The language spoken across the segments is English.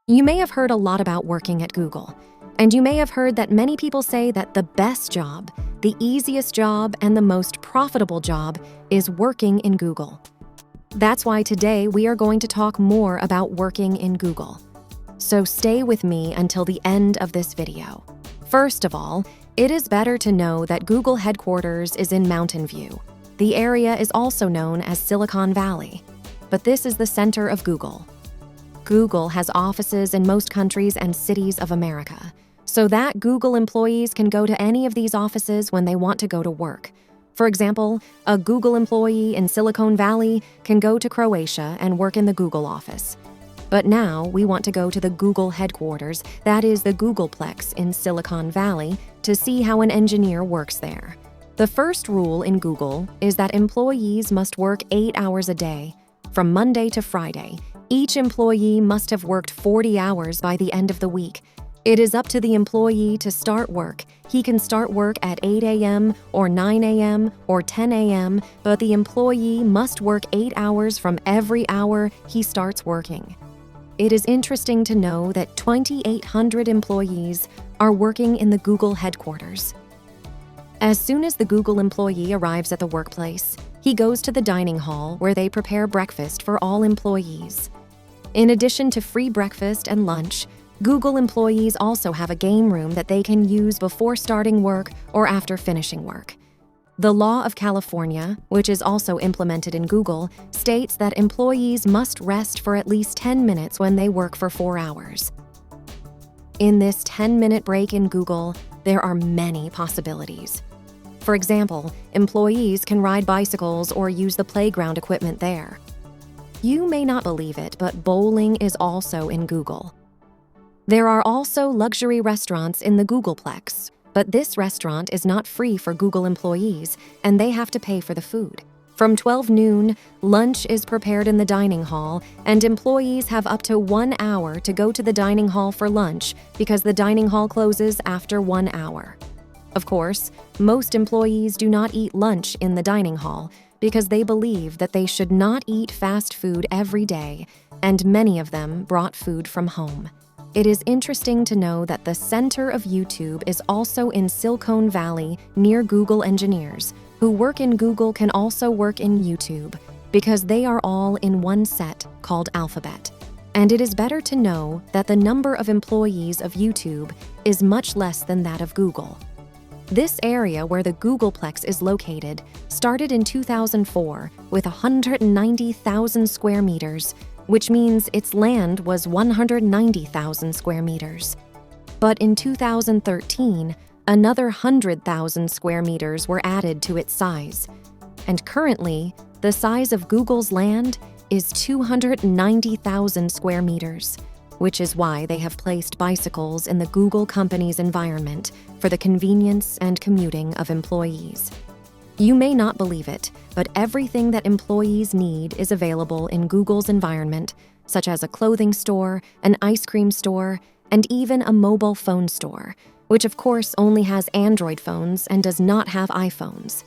You may have heard a lot about working at Google, and you may have heard that many people say that the best job, the easiest job, and the most profitable job is working in Google. That's why today we are going to talk more about working in Google. So stay with me until the end of this video. First of all, it is better to know that Google headquarters is in Mountain View. The area is also known as Silicon Valley, but this is the center of Google. Google has offices in most countries and cities of America, so that Google employees can go to any of these offices when they want to go to work. For example, a Google employee in Silicon Valley can go to Croatia and work in the Google office. But now we want to go to the Google headquarters, that is the Googleplex in Silicon Valley, to see how an engineer works there. The first rule in Google is that employees must work 8 hours a day, from Monday to Friday. Each employee must have worked 40 hours by the end of the week. It is up to the employee to start work. He can start work at 8 a.m. or 9 a.m. or 10 a.m., but the employee must work 8 hours from every hour he starts working. It is interesting to know that 2,800 employees are working in the Google headquarters. As soon as the Google employee arrives at the workplace, he goes to the dining hall where they prepare breakfast for all employees. In addition to free breakfast and lunch, Google employees also have a game room that they can use before starting work or after finishing work. The law of California, which is also implemented in Google, states that employees must rest for at least 10 minutes when they work for 4 hours. In this 10-minute break in Google, there are many possibilities. For example, employees can ride bicycles or use the playground equipment there. You may not believe it, but bowling is also in Google. There are also luxury restaurants in the Googleplex, but this restaurant is not free for Google employees, and they have to pay for the food. From 12 noon, lunch is prepared in the dining hall, and employees have up to 1 hour to go to the dining hall for lunch because the dining hall closes after 1 hour. Of course, most employees do not eat lunch in the dining hall because they believe that they should not eat fast food every day, and many of them brought food from home. It is interesting to know that the center of YouTube is also in Silicon Valley near Google engineers. Who work in Google can also work in YouTube because they are all in one set called Alphabet. And it is better to know that the number of employees of YouTube is much less than that of Google. This area where the Googleplex is located started in 2004 with 190,000 square meters, which means its land was 190,000 square meters. But in 2013, another 100,000 square meters were added to its size. And currently, the size of Google's land is 290,000 square meters, which is why they have placed bicycles in the Google company's environment for the convenience and commuting of employees. You may not believe it, but everything that employees need is available in Google's environment, such as a clothing store, an ice cream store, and even a mobile phone store, which of course only has Android phones and does not have iPhones.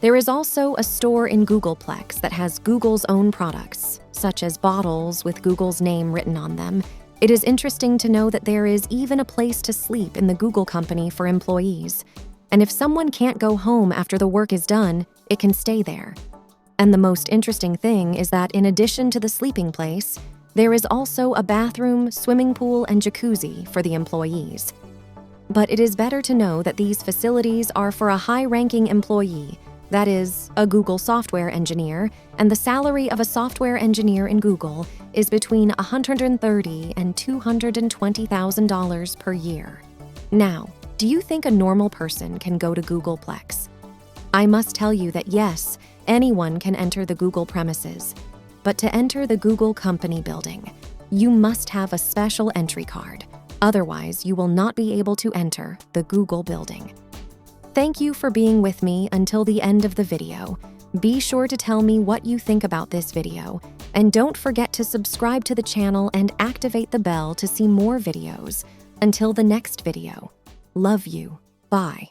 There is also a store in Googleplex that has Google's own products, such as bottles with Google's name written on them. It is interesting to know that there is even a place to sleep in the Google company for employees. And if someone can't go home after the work is done, it can stay there. And the most interesting thing is that in addition to the sleeping place, there is also a bathroom, swimming pool, and jacuzzi for the employees. But it is better to know that these facilities are for a high-ranking employee, that is, a Google software engineer, and the salary of a software engineer in Google is between $130,000 and $220,000 per year. Now, do you think a normal person can go to Googleplex? I must tell you that yes, anyone can enter the Google premises. But to enter the Google company building, you must have a special entry card. Otherwise, you will not be able to enter the Google building. Thank you for being with me until the end of the video. Be sure to tell me what you think about this video, and don't forget to subscribe to the channel and activate the bell to see more videos. Until the next video. Love you. Bye.